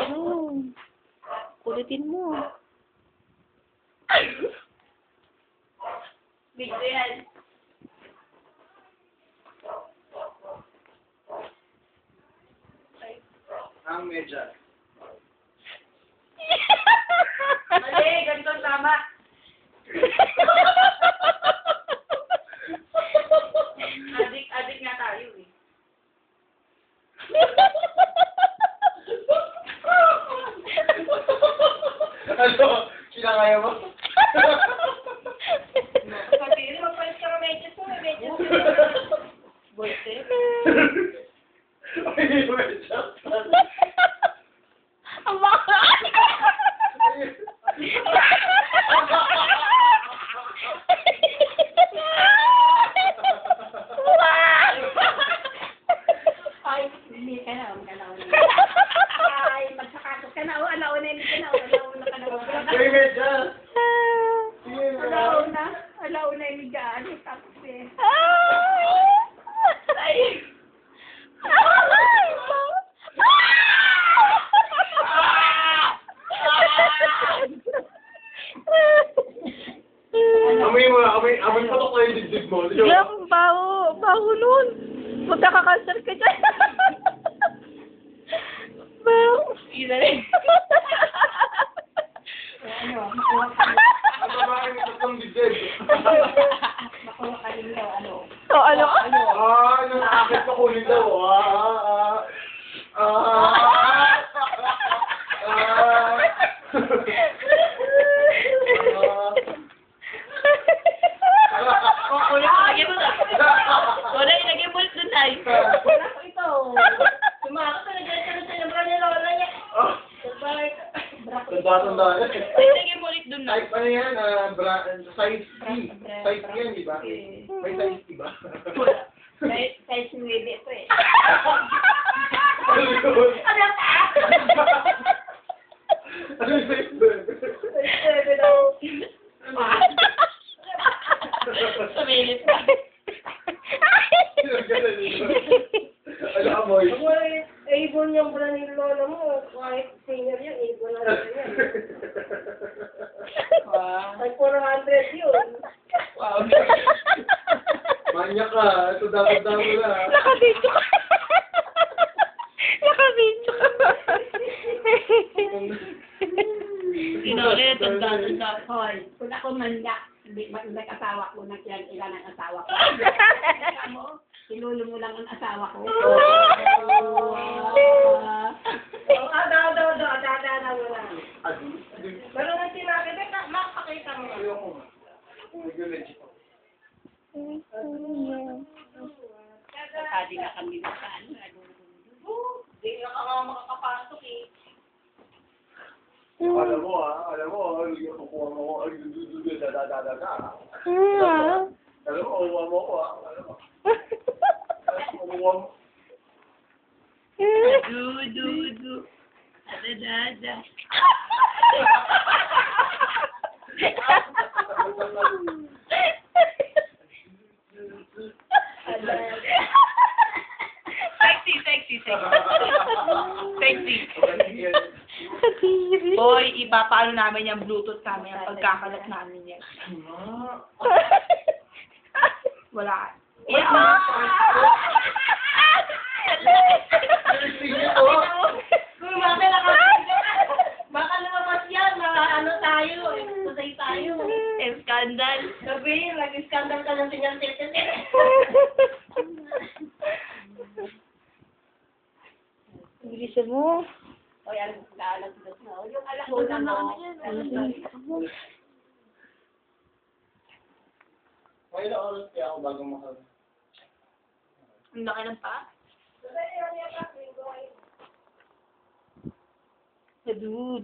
Ganun. Kulitin mo. Video yan. Ang medya. Mali, ganito ang tama. Adik nga tayo eh. Ano? Kinakaya mo? Sabihin mo, magpalit ka ng medyas mo, may medyas mo. Bolte? Ay, medya. Ang baka! Ay, hindi ka na, Ay, magsakatos ka na, alauna, hindi ka na, alauna ka na. Ay, medya. Alauna, hindi ka, tapos eh. Ay! Amoy mo, amoy patok na yung dibdib mo. Yak, baho nun. Magkaka-cancer ka dyan. Baho. Ina rin. Ano, makuha ka. Ang babae mo tatlong dibdib. Makuha ka rin daw, ano. So, ano? Nung akit ko kunin daw. Ilagay mo na. Wala, ilagay mo ulit dun, Nay. Wala ko ito. Tumakot na nagkakaroon sa nabra ni Lola niya. Tanda. Ilagay mo ulit dun, Nay. Type ano yan? Size C. Size C yan, di ba? May size C ba? Kahit sinuwede ito eh. Ano yun? Ano ka? Ano yung size doon? Sinuwede daw. Sumilit pa. Ano amoy? Ibon yung bra ni Lola mo. Kahit singer yan, ibon na rin yan. Ay, 400 yun. Wow. Manyak ka. Ito dapat-dapat na. Nakabidyo ka. Nakabidyo ka. Inulit ang gano'n na. Hoy, kung ako manyak, nag-asawa ko, ilan ang asawa ko. Ilulo mo lang ang asawa ko. Daw mo lang. Pero nang tinakita, makapakita mo. Ayoko nga. Nag-legit ako. Kadi na kami na sa ano. Hindi ka nga makakapasok eh. Alam mo, kukuha mo ako, Alam mo, kukuha mo ako, Alam mo. Kukuha mo. Du. Ada. Sexy. Boy, ipapaano namin yung Bluetooth namin, yung pagkakalat namin yan. Wala. Kung baka lumabas yan, ano tayo, kusay tayo. Skandal. Sabi, nag-skandal ka ng sinyal-sinyal. Bilisan mo. O yan, naalag-lag na. Yung alauna mo. May ilang oras kaya ako bago makal. Ang laki ng pa? Du.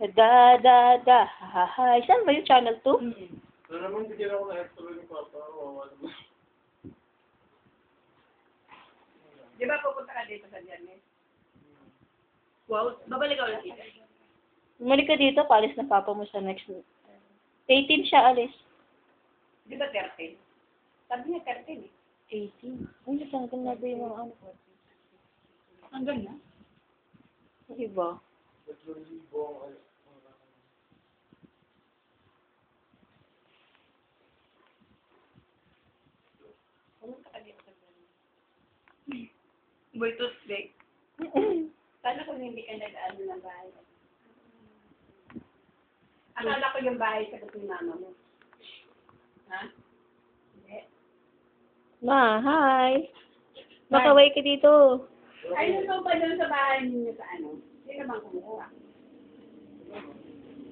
Da. Hi. Saan ba yung channel 2? Ano naman, bigyan ako ng extra ni Papa. Di ba pupunta ka dito sa Biyernes? Wow, babalik ka ulit dito. Bumalik ka dito, paalis na papa mo sa next 18 siya alis. Di ba 13? Sabi niya 13 eh. 18. Ay, hanggang na ba yung mga ano? Hanggang na? Diba? 3,000 ang Bluetooth bag. Paano kung hindi ka nag-ano ng bahay? Akala ko yung bahay sa ng mama mo. Ha? Hindi. Ma, hi. Makaway ka dito. Ay, nung pa doon sa bahay ninyo sa ano? Hindi naman kumukuha.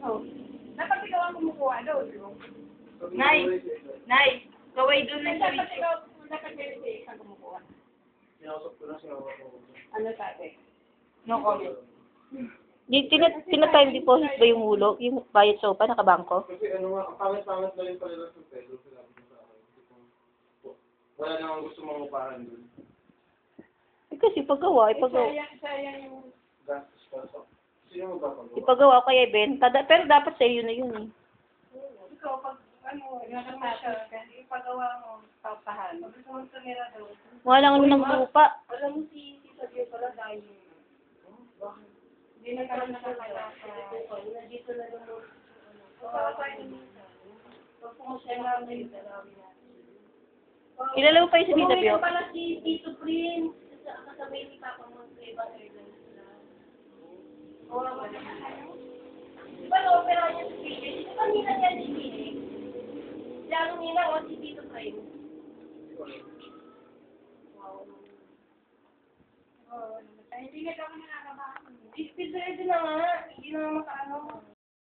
Oh. Dapat ikaw ang kumukuha doon. Nay! Nay! Kaway doon na siya. Dapat kayo sa isang kumukuha. Sinausap ko na, sinawag ko. Ano sabi? No comment. Tina-time deposit ba yung hulog? Yung bayad sa upa, nakabangko? Kasi ano nga, ang pangit-pangit na rin pala lang sa peso. Sinabi ko sa akin. Wala namang gusto mangupahan doon. Eh, kasi ipagawa. Sayang yung... Gastos pa sa... Sino magpapagawa? Ipagawa kaya ibenta. Pero dapat sa'yo na yun eh. Ikaw, pag ano, nakatapos ka, ipagawa mo, papahan. Pag gusto mo tumira doon. Wala lang ng lupa. Alam mo si Sabio pala dahil hindi na kami nakakala sa dito na lang mo. Pag pumusya namin, Kilala mo pa yung si Tita Pio? Umuwi pala si Tito Prince. Kasabay ni Papa mo sa ibang airlines na. Oo, wala ka. Di ba na-opera niya sa Philippines? Di ba kanina niya si Philippines? Lalo nila o si Tito Prince. Wow. Oo, hindi na kami nakakabahan. Speed ready na nga. Hindi na makaano.